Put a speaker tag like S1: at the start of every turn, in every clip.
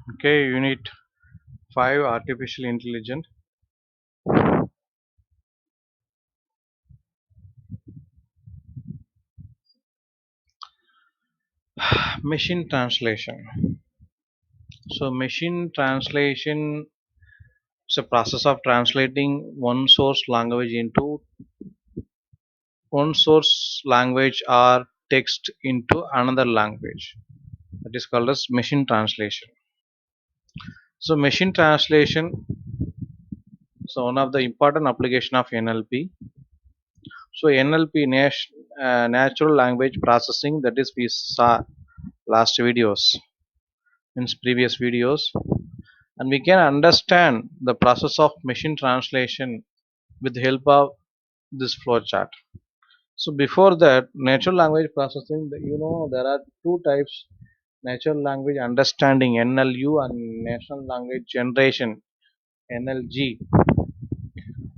S1: Okay, Unit 5 Artificial Intelligence. Machine translation. So, machine translation is a process of translating one source language or text into another language. That is called as machine translation. So, machine translation is one of the important application of NLP. So, NLP, natural language processing, that is we saw last videos, means previous videos, and we can understand the process of machine translation with the help of this flowchart. So before that, natural language processing, there are two types: natural language understanding (NLU) and natural language generation (NLG).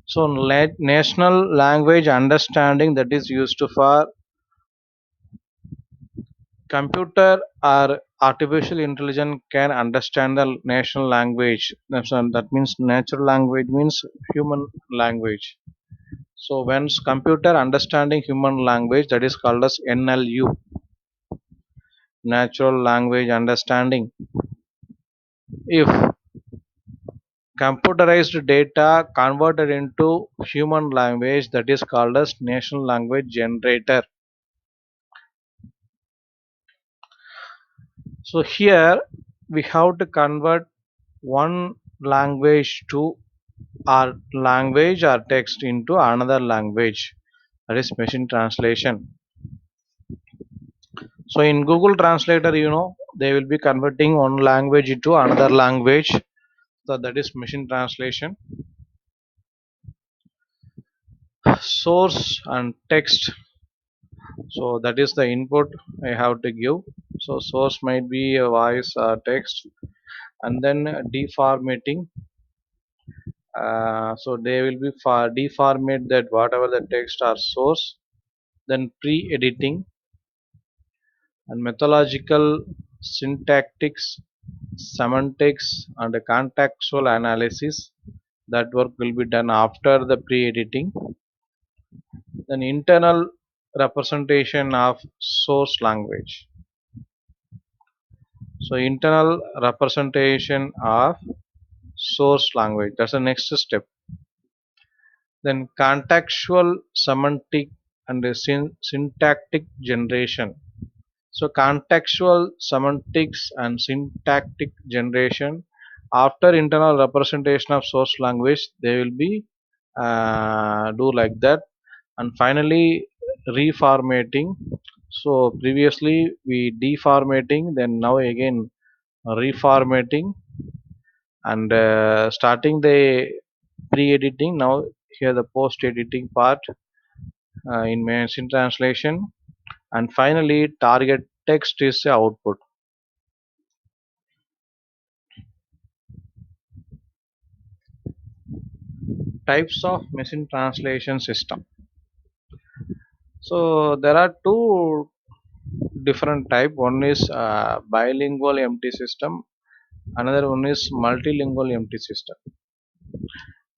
S1: So national language understanding, that is used for computer or artificial intelligence can understand the national language. That means natural language means human language. So when computer understanding human language, that is called as NLU, natural language understanding. If computerized data converted into human language, that is called as national language generator. So here we have to convert one language to our language or text into another language, that is machine translation. So in Google Translator, they will be converting one language into another language. So that is machine translation. Source and text. So that is the input I have to give. So source might be a voice or text, and then deformatting. So they will be deformate that whatever the text or source. Then pre-editing and methodological syntactics, semantics, and contextual analysis. That work will be done after the pre-editing. Then internal representation of source language. So internal representation of source language. That's the next step. Then contextual semantic and syntactic generation. So contextual semantics and syntactic generation, after internal representation of source language, they will be do like that. And finally reformatting. So previously we deformatting, then now again reformatting, and starting the pre-editing, now here the post-editing part in machine translation, and finally target text is the output. Types of machine translation system. So there are two different type. One is bilingual empty system, another one is multilingual empty system.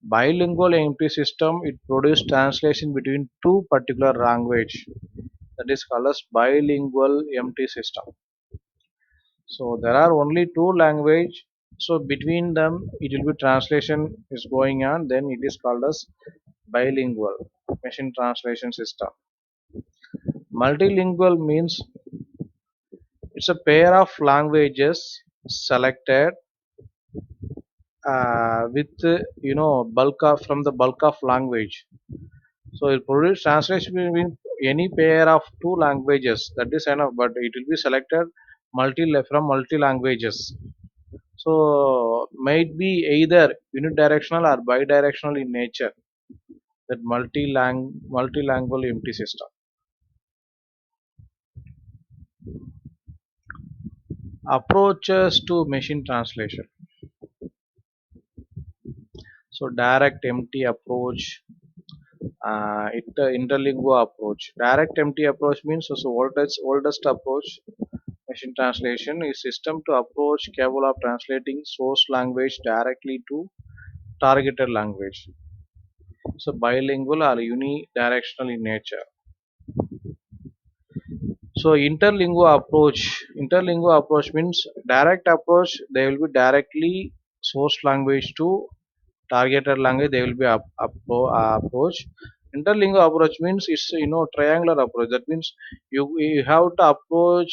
S1: Bilingual empty system, it produces translation between two particular language, that is called as bilingual empty system. So there are only two language, so between them it will be translation is going on, then it is called as bilingual machine translation system. Multilingual means it's a pair of languages selected with bulk of from the bulk of language. So it produces translation between any pair of two languages. That is enough, but it will be selected from multi languages. So might be either unidirectional or bidirectional in nature. That multilingual empty system. Approaches to machine translation. So direct empty approach, interlingua approach. Direct empty approach means, so oldest approach. Machine translation is system to approach capable of translating source language directly to targeted language. So bilingual or unidirectional in nature. So interlingual approach means direct approach. They will be directly source language to targeted language. They will be approach. Interlingual approach means it's triangular approach. That means you have to approach.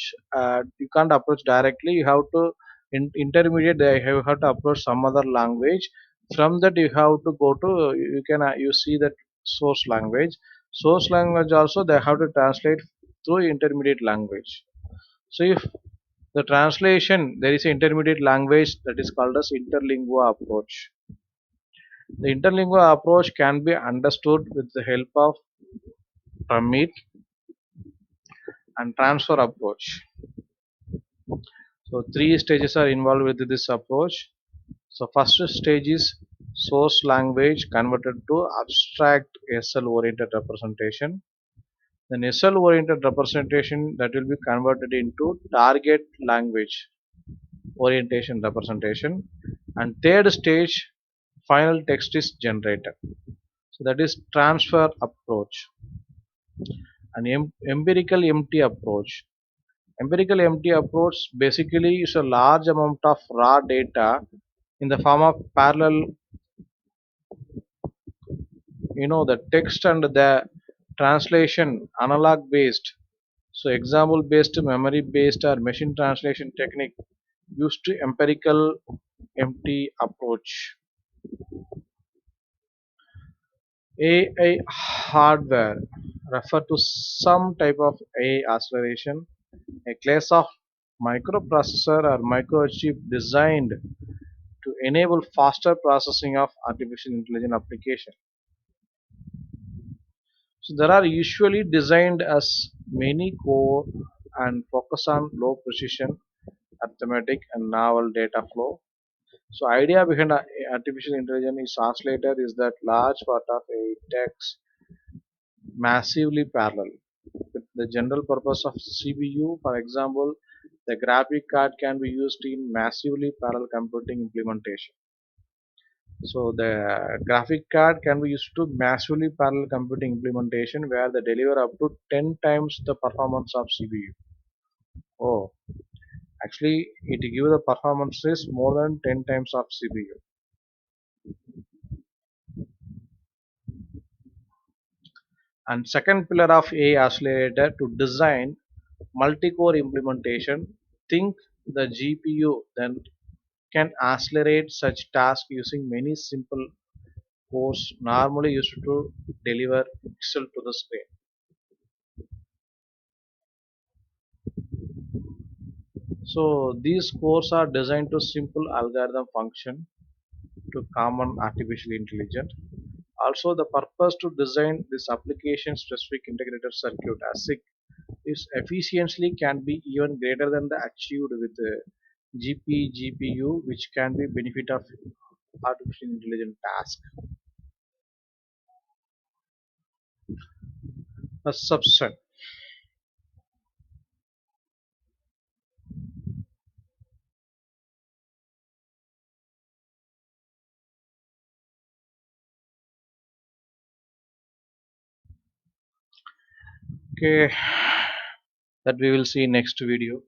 S1: You can't approach directly. You have to intermediate. You have to approach some other language. From that you have to go to you can you see that source language. Source language also they have to translate through intermediate language. So if the translation there is an intermediate language that is called as interlingua approach. The interlingua approach can be understood with the help of permit and transfer approach. So three stages are involved with this approach. So first stage is source language converted to abstract SL oriented representation. Then SL oriented representation that will be converted into target language orientation representation. And third stage final text is generated. So that is transfer approach. An empirical empty approach. Empirical empty approach basically is a large amount of raw data in the form of parallel, the text and the translation analog based. So example based, memory based or machine translation technique used to empirical empty approach. AI hardware refer to some type of AI acceleration, a class of microprocessor or microchip designed to enable faster processing of artificial intelligence application. So there are usually designed as many core and focus on low precision arithmetic and novel data flow. So idea behind artificial intelligence is oscillator is that large part of a text massively parallel. With the general purpose of CPU, for example, the graphic card can be used in massively parallel computing implementation. So the graphic card can be used to massively parallel computing implementation where they deliver up to 10 times the performance of CPU. Oh, actually it gives the performances more than 10 times of CPU. And second pillar of AI accelerator to design multi-core implementation. Think the GPU then can accelerate such tasks using many simple cores normally used to deliver pixel to the screen. So these cores are designed to simple algorithm function to common artificial intelligence. Also, the purpose to design this application specific integrated circuit ASIC is efficiently can be even greater than the achieved with the GPU, which can be benefit of artificial intelligence task. A subset. Okay, that we will see next video.